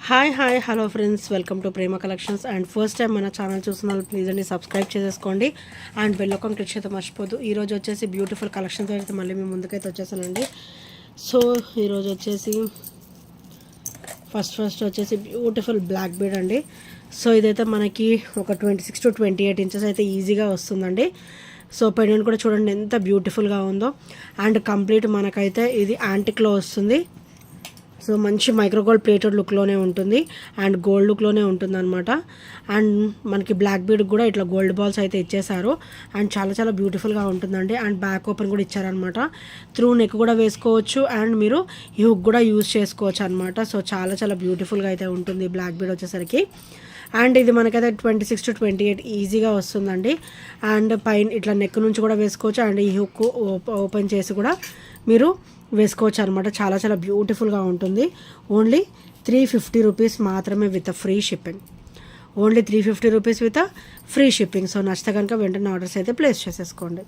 Hi hello friends, welcome to Prema collections. And first time మన channel చూసిన వాళ్ళు please అండి సబ్స్క్రైబ్ చేసేసుకోండి అండ్ బెల్ ఐకాన్ క్లిక్ చేస్తే మర్చిపోదు. ఈరోజు వచ్చేసి బ్యూటిఫుల్ కలెక్షన్తో అయితే మళ్ళీ మేము ముందుకైతే వచ్చేసానండి. సో ఈరోజు వచ్చేసి ఫస్ట్ వచ్చేసి బ్యూటిఫుల్ బ్లాక్ బీడ్ అండి. సో ఇదైతే మనకి ఒక 26 to 28 ఇంచెస్ అయితే ఈజీగా వస్తుందండి. సో పెండెంట్ కూడా చూడండి ఎంత బ్యూటిఫుల్గా ఉందో. అండ్ కంప్లీట్ మనకైతే ఇది యాంటిక్లో వస్తుంది. సో మంచి మైక్రోగోల్డ్ ప్లేటెడ్ లుక్లోనే ఉంటుంది అండ్ గోల్డ్ లుక్లోనే ఉంటుంది అనమాట. అండ్ మనకి బ్లాక్ బీడ్ కూడా ఇట్లా గోల్డ్ బాల్స్ అయితే ఇచ్చేసారు అండ్ చాలా బ్యూటిఫుల్గా ఉంటుందండి. అండ్ బ్యాక్ ఓపెన్ కూడా ఇచ్చారనమాట. త్రూ నెక్ కూడా వేసుకోవచ్చు అండ్ మీరు ఈ హుక్ కూడా యూజ్ చేసుకోవచ్చు అనమాట. సో చాలా బ్యూటిఫుల్గా అయితే ఉంటుంది బ్లాక్ బీడ్ వచ్చేసరికి. అండ్ ఇది మనకైతే 26 to 28 ఈజీగా వస్తుందండి. అండ్ పైన ఇట్లా నెక్ నుంచి కూడా వేసుకోవచ్చు అండ్ ఈ హుక్ ఓపెన్ చేసి కూడా మీరు వేసుకోవచ్చు అనమాట. చాలా బ్యూటిఫుల్గా ఉంటుంది. ఓన్లీ 350 రూపీస్ మాత్రమే with free shipping. Only 350 rupees with free shipping. So నచ్చితే కనుక వెంటనే ఆర్డర్స్ అయితే ప్లేస్ చేసేసుకోండి.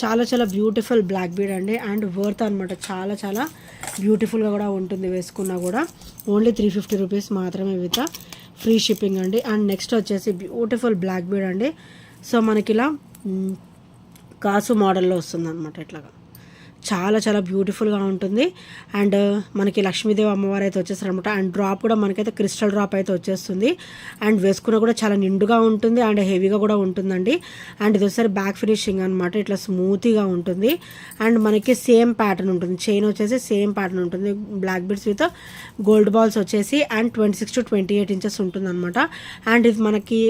చాలా బ్యూటిఫుల్ బ్లాక్ బీడ్ అండి అండ్ వర్త్ అనమాట. చాలా బ్యూటిఫుల్గా కూడా ఉంటుంది వేసుకున్నా కూడా. ఓన్లీ 350 రూపీస్ మాత్రమే విత్ ఫ్రీ షిప్పింగ్ అండి. అండ్ నెక్స్ట్ వచ్చేసి బ్యూటిఫుల్ బ్లాక్ బీడ్ అండి. సో మనకి ఇలా కాసు మోడల్లో వస్తుంది అనమాట. ఇట్లాగా చాలా బ్యూటిఫుల్గా ఉంటుంది. అండ్ మనకి లక్ష్మీదేవి అమ్మవారు అయితే వచ్చేస్తారనమాట. అండ్ డ్రాప్ కూడా మనకైతే క్రిస్టల్ డ్రాప్ అయితే వచ్చేస్తుంది. అండ్ వేసుకున్న కూడా చాలా నిండుగా ఉంటుంది అండ్ హెవీగా కూడా ఉంటుందండి. అండ్ ఇది వచ్చేసరి బ్యాక్ ఫినిషింగ్ అనమాట. ఇట్లా స్మూత్గా ఉంటుంది అండ్ మనకి సేమ్ ప్యాటర్న్ ఉంటుంది. చైన్ వచ్చేసి సేమ్ ప్యాటర్న్ ఉంటుంది. Black beads with gold balls వచ్చేసి అండ్ 26 to 28 ఇంచెస్ ఉంటుంది అనమాట. అండ్ ఇది మనకి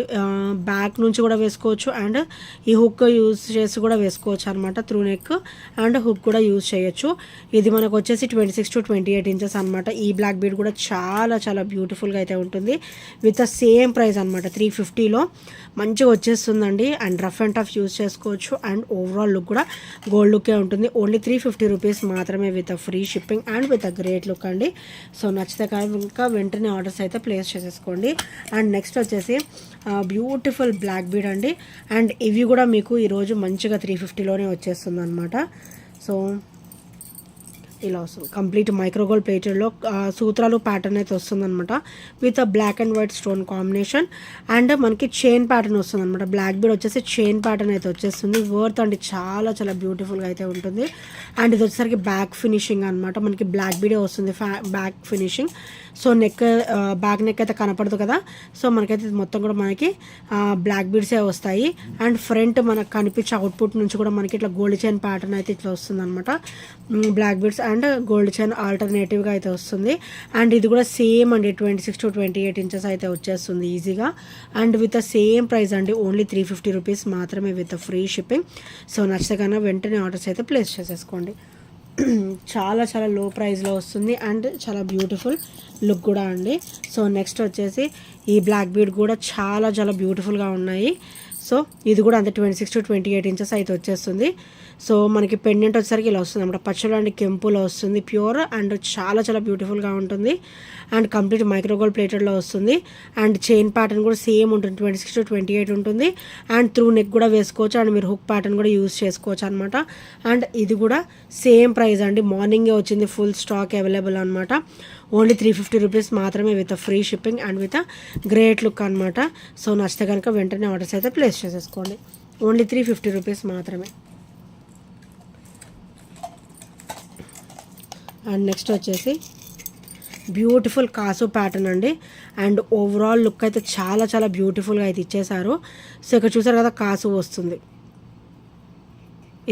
బ్యాక్ నుంచి కూడా వేసుకోవచ్చు అండ్ ఈ హుక్ యూజ్ చేసి కూడా వేసుకోవచ్చు అనమాట. త్రూ నెక్ అండ్ హుక్ కూడా యూజ్ చేయొచ్చు. ఇది మనకు వచ్చేసి 26 to 28 ఇంచెస్ అనమాట. ఈ బ్లాక్ బీడ్ కూడా చాలా బ్యూటిఫుల్గా అయితే ఉంటుంది విత్ సేమ్ ప్రైస్ అనమాట. 350లో మంచిగా వచ్చేస్తుందండి. And rough and tough use చేసుకోవచ్చు అండ్ ఓవరాల్ లుక్ కూడా గోల్డ్ లుక్కే ఉంటుంది. ఓన్లీ 350 రూపీస్ మాత్రమే with free shipping and with great look అండి. సో నచ్చితే కనుక వెంటనే ఆర్డర్స్ అయితే ప్లేస్ చేసేసుకోండి. అండ్ నెక్స్ట్ వచ్చేసి బ్యూటిఫుల్ బ్లాక్ బీడ్ అండి. అండ్ ఇవి కూడా మీకు ఈరోజు మంచిగా 350లోనే వచ్చేస్తుంది అనమాట. సో ఇలా వస్తుంది కంప్లీట్ మైక్రోగోల్డ్ ప్లేటెడ్లో సూత్రాలు ప్యాటర్న్ అయితే వస్తుందన్నమాట with black and white stone combination. And మనకి చైన్ ప్యాటర్న్ వస్తుంది అనమాట. బ్లాక్ బీడ్ వచ్చేసి చైన్ ప్యాటర్న్ అయితే వచ్చేస్తుంది. వర్త్ అండి చాలా బ్యూటిఫుల్గా అయితే ఉంటుంది. అండ్ ఇది వచ్చేసరికి బ్యాక్ ఫినిషింగ్ అనమాట. మనకి బ్లాక్ బీడే వస్తుంది back finishing. So neck back neck అయితే కనపడదు కదా. సో మనకైతే మొత్తం కూడా మనకి బ్లాక్ బీడ్సే వస్తాయి. అండ్ ఫ్రంట్ మనకు కనిపించే అవుట్పుట్ నుంచి కూడా మనకి ఇట్లా గోల్డ్ చైన్ ప్యాటర్న్ అయితే ఇట్లా వస్తుంది అనమాట. Black beads and gold chain ఆల్టర్నేటివ్గా అయితే వస్తుంది. అండ్ ఇది కూడా సేమ్ అండి 26 to 28 ఇంచెస్ అయితే వచ్చేస్తుంది ఈజీగా అండ్ విత్ సేమ్ ప్రైస్ అండి. ఓన్లీ 350 రూపీస్ మాత్రమే విత్ ఫ్రీ షిప్పింగ్. సో నచ్చితే కన్నా వెంటనే ఆర్డర్స్ అయితే ప్లేస్ చేసేసుకోండి. చాలా లో ప్రైస్లో వస్తుంది అండ్ చాలా బ్యూటిఫుల్ లుక్ కూడా అండి. సో నెక్స్ట్ వచ్చేసి ఈ బ్లాక్ బీడ్ కూడా చాలా బ్యూటిఫుల్గా ఉన్నాయి. సో ఇది కూడా అంతే 26 to 28 ఇంచెస్ అయితే వచ్చేస్తుంది. సో మనకి పెండెంట్ వచ్చేసరికి ఇలా వస్తుంది అన్నమాట. పచ్చలు అండ్ కెంపులో వస్తుంది ప్యూర్ అండ్ చాలా బ్యూటిఫుల్గా ఉంటుంది. అండ్ కంప్లీట్ మైక్రోగోల్డ్ ప్లేటెడ్లో వస్తుంది. అండ్ చైన్ ప్యాటర్న్ కూడా సేమ్ ఉంటుంది 26 to 28 ఉంటుంది. అండ్ త్రూ నెక్ కూడా వేసుకోవచ్చు అండ్ మీరు హుక్ ప్యాటర్న్ కూడా యూజ్ చేసుకోవచ్చు అనమాట. అండ్ ఇది కూడా సేమ్ ప్రైస్ అండి. మార్నింగే వచ్చింది, ఫుల్ స్టాక్ అవైలబుల్ అనమాట. ఓన్లీ 350 రూపీస్ మాత్రమే with free shipping and with great look అనమాట. సో నచ్చితే కనుక వెంటనే ఆర్డర్స్ అయితే ప్లేస్ చేసేసుకోండి. ఓన్లీ 350 రూపీస్ మాత్రమే. అండ్ నెక్స్ట్ వచ్చేసి బ్యూటిఫుల్ కాసు ప్యాటర్న్ అండి. అండ్ ఓవరాల్ లుక్ అయితే చాలా బ్యూటిఫుల్గా అయితే ఇచ్చేసారు. సో ఇక్కడ చూసారు కదా కాసు వస్తుంది.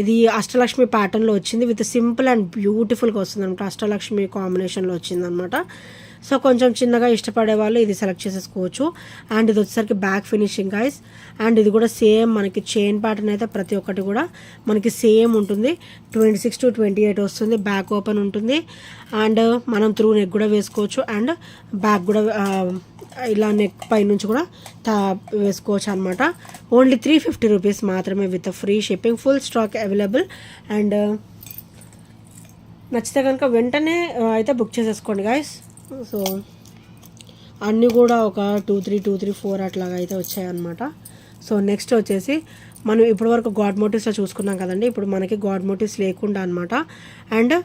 ఇది అష్టలక్ష్మి ప్యాటర్న్లో వచ్చింది విత్ సింపుల్ అండ్ బ్యూటిఫుల్గా వస్తుంది అనమాట. అష్టలక్ష్మి కాంబినేషన్లో వచ్చింది అనమాట. సో కొంచెం చిన్నగా ఇష్టపడే వాళ్ళు ఇది సెలెక్ట్ చేసేసుకోవచ్చు. అండ్ ఇది వచ్చేసరికి బ్యాక్ ఫినిషింగ్ గైస్. అండ్ ఇది కూడా సేమ్ మనకి చైన్ ప్యాటర్న్ అయితే ప్రతి ఒక్కటి కూడా మనకి సేమ్ ఉంటుంది. 26 to 28 వస్తుంది. బ్యాక్ ఓపెన్ ఉంటుంది అండ్ మనం త్రూ నెక్ కూడా వేసుకోవచ్చు అండ్ బ్యాక్ కూడా ఇలా నెక్ పై నుంచి కూడా వేసుకోవచ్చు అనమాట. ఓన్లీ 350 రూపీస్ మాత్రమే with free shipping. Full stock available. And నచ్చితే కనుక వెంటనే అయితే బుక్ చేసేసుకోండి గాయస్. సో అన్నీ కూడా ఒక 2, 3, 4 అట్లాగా అయితే వచ్చాయన్నమాట. సో నెక్స్ట్ వచ్చేసి మనం ఇప్పటివరకు గాడ్ మోటివ్స్లో చూసుకున్నాం కదండి. ఇప్పుడు మనకి గాడ్ మోటివ్స్ లేకుండా అనమాట. అండ్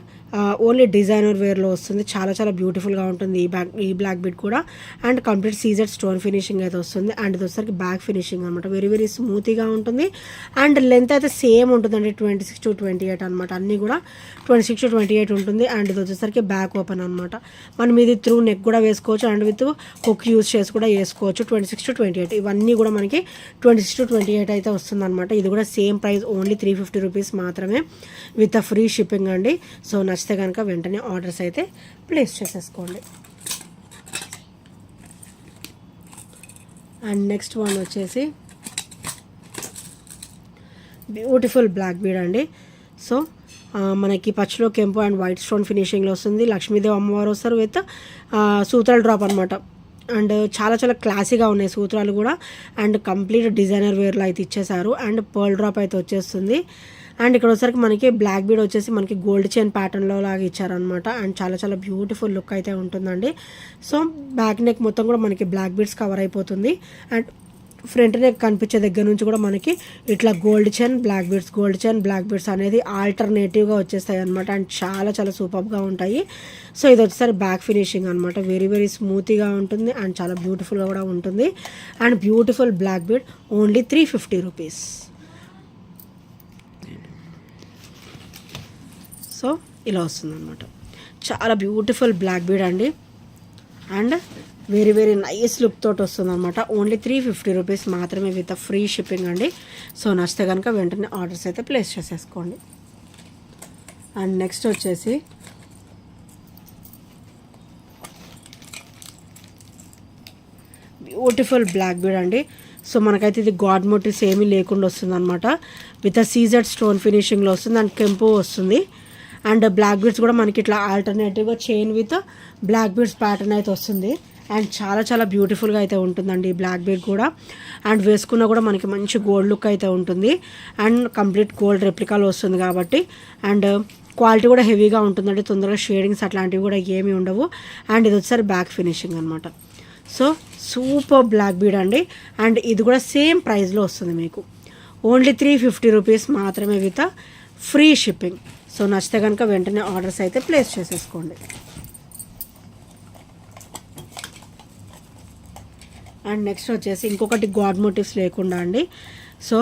ఓన్లీ డిజైనర్ వేర్లో వస్తుంది. చాలా చాలా బ్యూటిఫుల్గా ఉంటుంది ఈ బ్లాక్ బీడ్ కూడా. And complete CZ stone finishing అయితే వస్తుంది. అండ్ ఇది వచ్చేసరికి బ్యాక్ ఫినిషింగ్ అనమాట. వెరీ వెరీ స్మూత్గా ఉంటుంది. అండ్ లెంత్ అయితే సేమ్ ఉంటుందండి, 26 to 28 అనమాట. అన్నీ కూడా 26 to 28 ఉంటుంది. అండ్ ఇది వచ్చేసరికి బ్యాక్ ఓపెన్ అనమాట. మనం ఇది త్రూ నెక్ కూడా వేసుకోవచ్చు అండ్ విత్ హుక్ యూస్ చేసి కూడా వేసుకోవచ్చు. 26 to 28 ఇవన్నీ కూడా మనకి 26 to 28 అయితే వస్తుంది అనమాట. ఇది కూడా సేమ్ ప్రైస్, ఓన్లీ 350 రూపీస్ మాత్రమే విత్ ఫ్రీ షిప్పింగ్ అండి. సో నచ్చితే కనుక వెంటనే ఆర్డర్స్ అయితే ప్లేస్ చేసేసుకోండి. అండ్ నెక్స్ట్ వన్ వచ్చేసి బ్యూటిఫుల్ బ్లాక్ బీడ్ అండి. సో మనకి పచ్చిలో కెంపు అండ్ వైట్ స్టోన్ ఫినిషింగ్లో వస్తుంది. లక్ష్మీదేవి అమ్మవారు వస్తారు విత్ సూత్రాల డ్రాప్ అనమాట. అండ్ చాలా చాలా క్లాసీగా ఉన్నాయి సూత్రాలు కూడా. అండ్ కంప్లీట్ డిజైనర్ వేర్లో అయితే ఇచ్చేసారు. అండ్ పర్ల్ డ్రాప్ అయితే వచ్చేస్తుంది. అండ్ ఇక్కడ వచ్చేసరికి మనకి బ్లాక్ బీడ్ వచ్చేసి మనకి గోల్డ్ చైన్ ప్యాటర్న్లో లాగా ఇచ్చారనమాట. అండ్ చాలా చాలా బ్యూటిఫుల్ లుక్ అయితే ఉంటుందండి. సో బ్యాక్ నెక్ మొత్తం కూడా మనకి బ్లాక్ బీడ్స్ కవర్ అయిపోతుంది. అండ్ ఫ్రంట్ నెక్ కనిపించే దగ్గర నుంచి కూడా మనకి ఇట్లా గోల్డ్ చైన్ బ్లాక్ బీడ్స్ అనేది ఆల్టర్నేటివ్గా వచ్చేస్తాయి అనమాట. అండ్ చాలా చాలా సూపర్గా ఉంటాయి. సో ఇది వచ్చేసరి బ్యాక్ ఫినిషింగ్ అనమాట. వెరీ వెరీ స్మూత్గా ఉంటుంది అండ్ చాలా బ్యూటిఫుల్గా కూడా ఉంటుంది. And beautiful black bead, only 350 rupees. So ఇలా వస్తుంది అనమాట. చాలా బ్యూటిఫుల్ బ్లాక్ బీడ్ అండి. And very very nice look తోటి వస్తుంది అనమాట. ఓన్లీ 350 రూపీస్ మాత్రమే విత్ ఫ్రీ షిప్పింగ్ అండి. సో నచ్చితే కనుక వెంటనే ఆర్డర్స్ అయితే ప్లేస్ చేసేసుకోండి. అండ్ నెక్స్ట్ వచ్చేసి బ్యూటిఫుల్ బ్లాక్ బీడ్ అండి. సో మనకైతే ఇది గాడ్ మోటివ్స్ ఏమీ లేకుండా వస్తుంది అనమాట. విత్ సీజెడ్ స్టోన్ ఫినిషింగ్లో వస్తుంది. అండ్ కెంపు వస్తుంది. అండ్ బ్లాక్ బీడ్స్ కూడా మనకి ఇట్లా ఆల్టర్నేటివ్గా chain with black beads pattern అయితే వస్తుంది. అండ్ చాలా చాలా బ్యూటిఫుల్గా అయితే ఉంటుందండి ఈ బ్లాక్ బీడ్ కూడా. అండ్ వేసుకున్నా కూడా మనకి మంచి గోల్డ్ లుక్ అయితే ఉంటుంది. అండ్ కంప్లీట్ గోల్డ్ రెప్లికాలో వస్తుంది కాబట్టి. అండ్ క్వాలిటీ కూడా హెవీగా ఉంటుందండి. తొందరగా షేడింగ్స్ అట్లాంటివి కూడా ఏమీ ఉండవు. అండ్ ఇది వచ్చేసరి బ్యాక్ ఫినిషింగ్ అనమాట. సో సూపర్ బ్లాక్ బీడ్ అండి. అండ్ ఇది కూడా సేమ్ ప్రైస్లో వస్తుంది మీకు, ఓన్లీ 350 రూపీస్ మాత్రమే విత్ ఫ్రీ షిప్పింగ్. సో నచ్చితే కనుక వెంటనే ఆర్డర్స్ అయితే ప్లేస్ చేసేసుకోండి. అండ్ నెక్స్ట్ వచ్చేసి ఇంకొకటి గాడ్ మోటివ్స్ లేకుండా అండి. సో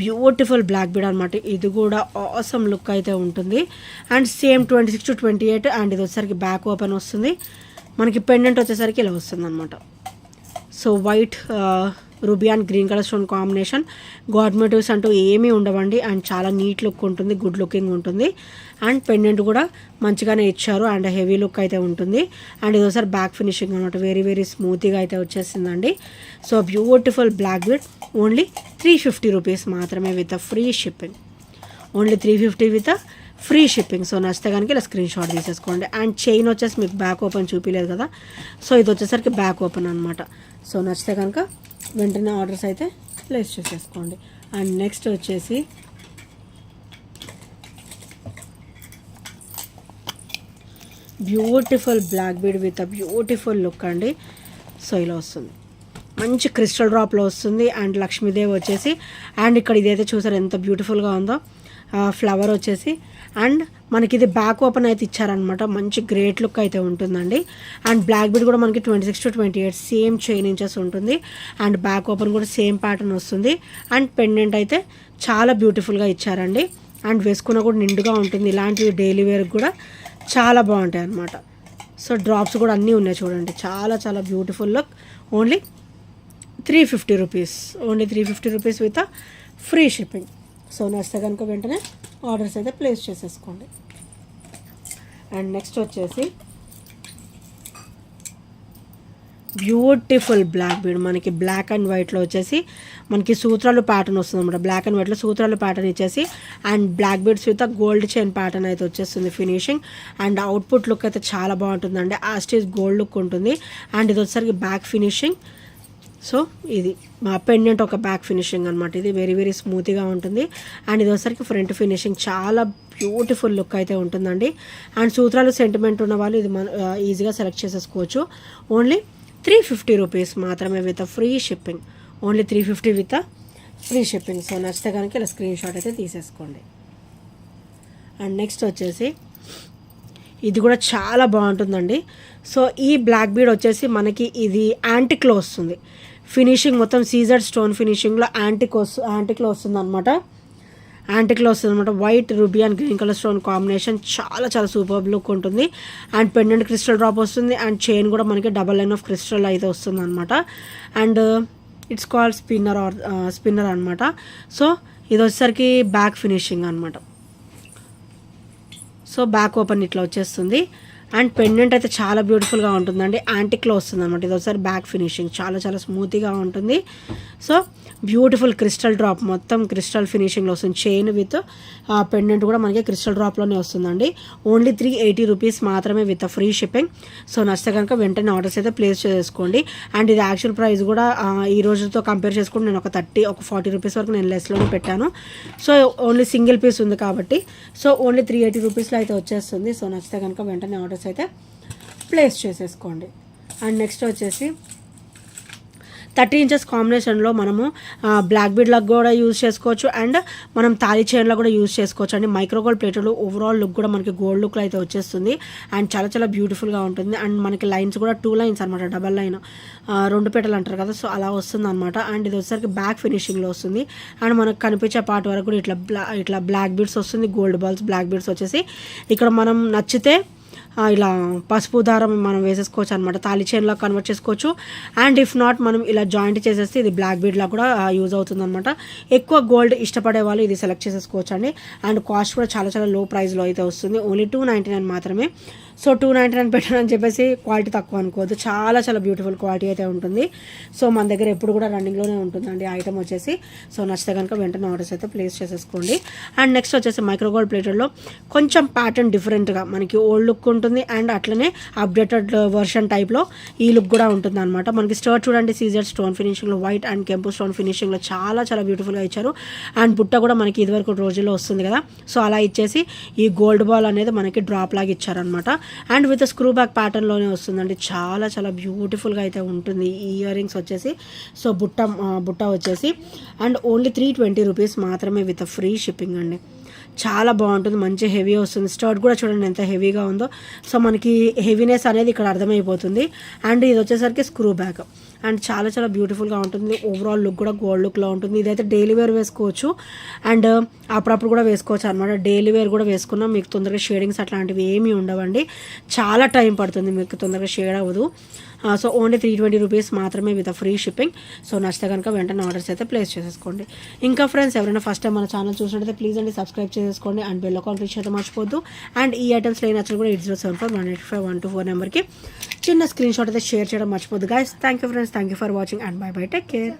బ్యూటిఫుల్ బ్లాక్ బీడ్ అనమాట. ఇది కూడా ఆసమ్ లుక్ అయితే ఉంటుంది. And same 26 to 28. అండ్ ఇది వచ్చేసరికి బ్యాక్ ఓపెన్ వస్తుంది. మనకి పెండెంట్ వచ్చేసరికి ఇలా వస్తుంది అనమాట. So white ruby and green colour stone combination. God motifs అంటూ ఏమీ ఉండవండి. అండ్ చాలా నీట్ లుక్ ఉంటుంది, గుడ్ లుకింగ్ ఉంటుంది. అండ్ పెండెంట్ కూడా మంచిగానే ఇచ్చారు. అండ్ హెవీ లుక్ అయితే ఉంటుంది. అండ్ ఇది ఒకసారి బ్యాక్ ఫినిషింగ్ అనమాట. వెరీ వెరీ స్మూత్గా అయితే వచ్చేసిందండి. So beautiful black bead, only 350 rupees మాత్రమే with free shipping. Only 350 with free shipping. So నచ్చితే కనుక ఇలా స్క్రీన్ షాట్ తీసేసుకోండి. అండ్ చైన్ వచ్చేసి మీకు బ్యాక్ ఓపెన్ చూపించలేదు కదా. సో ఇది వచ్చేసరికి బ్యాక్ ఓపెన్ అనమాట. సో నచ్చితే కనుక వెంటనే ఆర్డర్స్ అయితే ప్లేస్ చేసేసుకోండి. అండ్ నెక్స్ట్ వచ్చేసి beautiful black bead with beautiful look అండి. సో ఇలా వస్తుంది, మంచి క్రిస్టల్ డ్రాప్లో వస్తుంది. అండ్ లక్ష్మీదేవి వచ్చేసి, అండ్ ఇక్కడ ఇదైతే చూసారు ఎంత బ్యూటిఫుల్గా ఉందో ఫ్లవర్ వచ్చేసి. అండ్ మనకి ఇది బ్యాక్ ఓపెన్ అయితే ఇచ్చారనమాట. మంచి గ్రేట్ లుక్ అయితే ఉంటుందండి. అండ్ బ్లాక్ బీడ్ కూడా మనకి 26 to 28 సేమ్ చైన్ ఇంచెస్ ఉంటుంది. అండ్ బ్యాక్ ఓపెన్ కూడా సేమ్ ప్యాటర్న్ వస్తుంది. అండ్ పెండెంట్ అయితే చాలా బ్యూటిఫుల్గా ఇచ్చారండి. అండ్ వేసుకున్న కూడా నిండుగా ఉంటుంది. ఇలాంటివి డైలీ వేర్కి కూడా చాలా బాగుంటాయి అన్నమాట. సో డ్రాప్స్ కూడా అన్నీ ఉన్నాయి చూడండి. చాలా చాలా beautiful look. Only 350 rupees, only 350 rupees with free shipping. So నచ్చితే కనుక వెంటనే ఆర్డర్స్ అయితే ప్లేస్ చేసేసుకోండి. అండ్ నెక్స్ట్ వచ్చేసి బ్యూటిఫుల్ బ్లాక్ బీడ్. మనకి బ్లాక్ అండ్ వైట్లో వచ్చేసి మనకి సూత్రాలు ప్యాటర్న్ వస్తుంది అనమాట. బ్లాక్ అండ్ వైట్లో సూత్రాలు ప్యాటర్న్ ఇచ్చేసి and black beads with gold chain pattern అయితే వచ్చేస్తుంది ఫినిషింగ్. అండ్ అవుట్పుట్ లుక్ అయితే చాలా బాగుంటుందండి. యాస్టీజ్ గోల్డ్ లుక్ ఉంటుంది. అండ్ ఇది వచ్చేసరికి బ్యాక్ ఫినిషింగ్. సో ఇది మా పెండెంట్ ఒక బ్యాక్ ఫినిషింగ్ అనమాట. ఇది వెరీ వెరీ స్మూత్గా ఉంటుంది. అండ్ ఇది వచ్చేసరికి ఫ్రంట్ ఫినిషింగ్. చాలా బ్యూటిఫుల్ లుక్ అయితే ఉంటుందండి. అండ్ సూత్రాలు సెంటిమెంట్ ఉన్న వాళ్ళు ఇది ఈజీగా సెలెక్ట్ చేసేసుకోవచ్చు. ఓన్లీ 350 రూపీస్ మాత్రమే with free shipping. Only 350 with free shipping. So నచ్చితే కనుక ఇలా స్క్రీన్ షాట్ అయితే తీసేసుకోండి. అండ్ నెక్స్ట్ వచ్చేసి ఇది కూడా చాలా బాగుంటుందండి. సో ఈ బ్లాక్ బీడ్ వచ్చేసి మనకి ఇది యాంటిక్లో వస్తుంది. ఫినిషింగ్ మొత్తం సీజర్ స్టోన్ ఫినిషింగ్లో యాంటిక్లో వస్తుంది అనమాట. యాంటిక్లో వస్తుంది అనమాట. White ruby and green colour stone combination చాలా చాలా సూపర్ లుక్ ఉంటుంది. అండ్ పెండెంట్ క్రిస్టల్ డ్రాప్ వస్తుంది. అండ్ చైన్ కూడా మనకి డబల్ లైన్ ఆఫ్ క్రిస్టల్ అయితే వస్తుంది అనమాట. అండ్ ఇట్స్ కాల్డ్ స్పిన్నర్ అనమాట. సో ఇది వచ్చేసరికి బ్యాక్ ఫినిషింగ్ అనమాట. సో బ్యాక్ ఓపెన్ ఇట్లా వచ్చేస్తుంది. అండ్ పెండెంట్ అయితే చాలా బ్యూటిఫుల్గా ఉంటుందండి. యాంటిక్లో వస్తుంది అనమాట. ఇది ఒకసారి బ్యాక్ ఫినిషింగ్ చాలా చాలా స్మూత్గా ఉంటుంది. సో బ్యూటిఫుల్ క్రిస్టల్ డ్రాప్, మొత్తం క్రిస్టల్ ఫినిషింగ్లో వస్తుంది. చైన్ విత్ పెండెంట్ కూడా మనకి క్రిస్టల్ డ్రాప్లోనే వస్తుందండి. ఓన్లీ 380 రూపీస్ మాత్రమే విత్ ఫ్రీ షిప్పింగ్. సో నచ్చితే కనుక వెంటనే ఆర్డర్స్ అయితే ప్లేస్ చేసుకోండి. అండ్ ఇది యాక్చువల్ ప్రైస్ కూడా ఈ రోజుతో కంపేర్ చేసుకుంటే నేను ఒక 40 రూపీస్ వరకు నేను లెస్లోనే పెట్టాను. సో ఓన్లీ సింగిల్ పీస్ ఉంది కాబట్టి సో ఓన్లీ 380 రూపీస్లో అయితే వచ్చేస్తుంది. సో నచ్చితే కనుక వెంటనే ఆర్డర్స్ అయితే ప్లేస్ చేసేసుకోండి. అండ్ నెక్స్ట్ వచ్చేసి 30 ఇంచెస్ కాంబినేషన్లో మనము బ్లాక్ బీడ్లకు కూడా యూజ్ చేసుకోవచ్చు. అండ్ మనం తాళి చైన్లో కూడా యూజ్ చేసుకోవచ్చు అండి. Micro gold plated overall look కూడా మనకి గోల్డ్ లుక్లో అయితే వచ్చేస్తుంది. అండ్ చాలా చాలా బ్యూటిఫుల్గా ఉంటుంది. అండ్ మనకి లైన్స్ కూడా 2 లైన్స్ అనమాట, డబల్ లైన్, 2 పెటలు అంటారు కదా, సో అలా వస్తుంది అనమాట. అండ్ ఇది వచ్చేసరికి బ్యాక్ ఫినిషింగ్లో వస్తుంది. అండ్ మనకు కనిపించే పార్ట్ వరకు కూడా ఇట్లా బ్లాక్ బీడ్స్ వస్తుంది. గోల్డ్ బాల్స్ బ్లాక్ బీడ్స్ వచ్చేసి ఇక్కడ మనం నచ్చితే ఇలా పసుపు దారం మనం వేసేసుకోవచ్చు అనమాట. తాళి చైన్లో కన్వర్ట్ చేసుకోవచ్చు. అండ్ ఇఫ్ నాట్ మనం ఇలా జాయింట్ చేసేస్తే ఇది బ్లాక్ బీడ్లా కూడా యూజ్ అవుతుంది అనమాట. ఎక్కువ గోల్డ్ ఇష్టపడే వాళ్ళు ఇది సెలెక్ట్ చేసేసుకోవచ్చు అండి. అండ్ కాస్ట్ కూడా చాలా చాలా లో ప్రైస్లో అయితే వస్తుంది. ఓన్లీ 299 మాత్రమే. సో 299 పెట్టానని చెప్పేసి క్వాలిటీ తక్కువ అనుకోవద్దు. చాలా చాలా బ్యూటిఫుల్ క్వాలిటీ అయితే ఉంటుంది. సో మన దగ్గర ఎప్పుడు కూడా రన్నింగ్లోనే ఉంటుందండి ఐటమ్ వచ్చేసి. సో నచ్చితే కనుక వెంటనే ఆర్డర్స్ అయితే ప్లేస్ చేసేసుకోండి. అండ్ నెక్స్ట్ వచ్చేసి మైక్రో గోల్డ్ ప్లేటెడ్లో కొంచెం ప్యాటర్న్ డిఫరెంట్గా మనకి ఓల్డ్ లుక్ ఉంటుంది. అండ్ అట్లనే అప్డేటెడ్ వర్షన్ టైప్లో ఈ లుక్ కూడా ఉంటుంది అనమాట. మనకి స్టర్ట్ చూడండి, సీజర్ స్టోన్ ఫినిషింగ్లో వైట్ అండ్ కెంపు స్టోన్ ఫినిషింగ్లో చాలా చాలా బ్యూటిఫుల్గా ఇచ్చారు. అండ్ బుట్ట కూడా మనకి ఇదివరకు రోజుల్లో వస్తుంది కదా, సో అలా ఇచ్చేసి ఈ గోల్డ్ బాల్ అనేది మనకి డ్రాప్ లాగా ఇచ్చారనమాట. అండ్ విత్ స్క్రూ బ్యాక్ ప్యాటర్న్లోనే వస్తుందండి. చాలా చాలా బ్యూటిఫుల్గా అయితే ఉంటుంది ఈ ఇయర్ రింగ్స్ వచ్చేసి. సో బుట్ట వచ్చేసి అండ్ ఓన్లీ 320 రూపీస్ మాత్రమే విత్ ఫ్రీ షిప్పింగ్ అండి. చాలా బాగుంటుంది, మంచి హెవీ వస్తుంది. స్టర్ట్ కూడా చూడండి ఎంత హెవీగా ఉందో. సో మనకి హెవీనెస్ అనేది ఇక్కడ అర్థమైపోతుంది. అండ్ ఇది వచ్చేసరికి స్క్రూ బ్యాక్ అండ్ చాలా చాలా బ్యూటిఫుల్గా ఉంటుంది. ఓవరాల్ లుక్ కూడా గోల్డ్ లుక్లో ఉంటుంది. ఇదైతే డైలీ వేర్ వేసుకోవచ్చు అండ్ అప్పుడప్పుడు కూడా వేసుకోవచ్చు అనమాట. డైలీ వేర్ కూడా వేసుకున్నా మీకు తొందరగా షేడింగ్స్ అట్లాంటివి ఏమీ ఉండవండి. చాలా టైం పడుతుంది, మీకు తొందరగా షేడ్ అవ్వదు. సో ఓన్లీ 320 రూపీస్ మాత్రమే విత్ ఫ్రీ షిప్పింగ్. సో నచ్చితే కనుక వెంటనే ఆర్డర్స్ అయితే ప్లేస్ చేసేసుకోండి. ఇంకా ఫ్రెండ్స్ ఎవరైనా ఫస్ట్ టైం మన ఛానల్ చూసినట్టయితే ప్లీజ్ అండి సబ్స్క్రైబ్ చేసుకోండి అండ్ బెల్ ఐకాన్ క్లిక్ చేయడం మర్చిపోద్దు. అండ్ ఈ ఐటమ్స్ లేని నచ్చలు కూడా 8074185124 నెంబర్కి చిన్న స్క్రీన్ షాట్ అయితే షేర్ చేయడం మర్చిపోద్దు. Guys thank you friends, thank you for watching and bye bye, take care.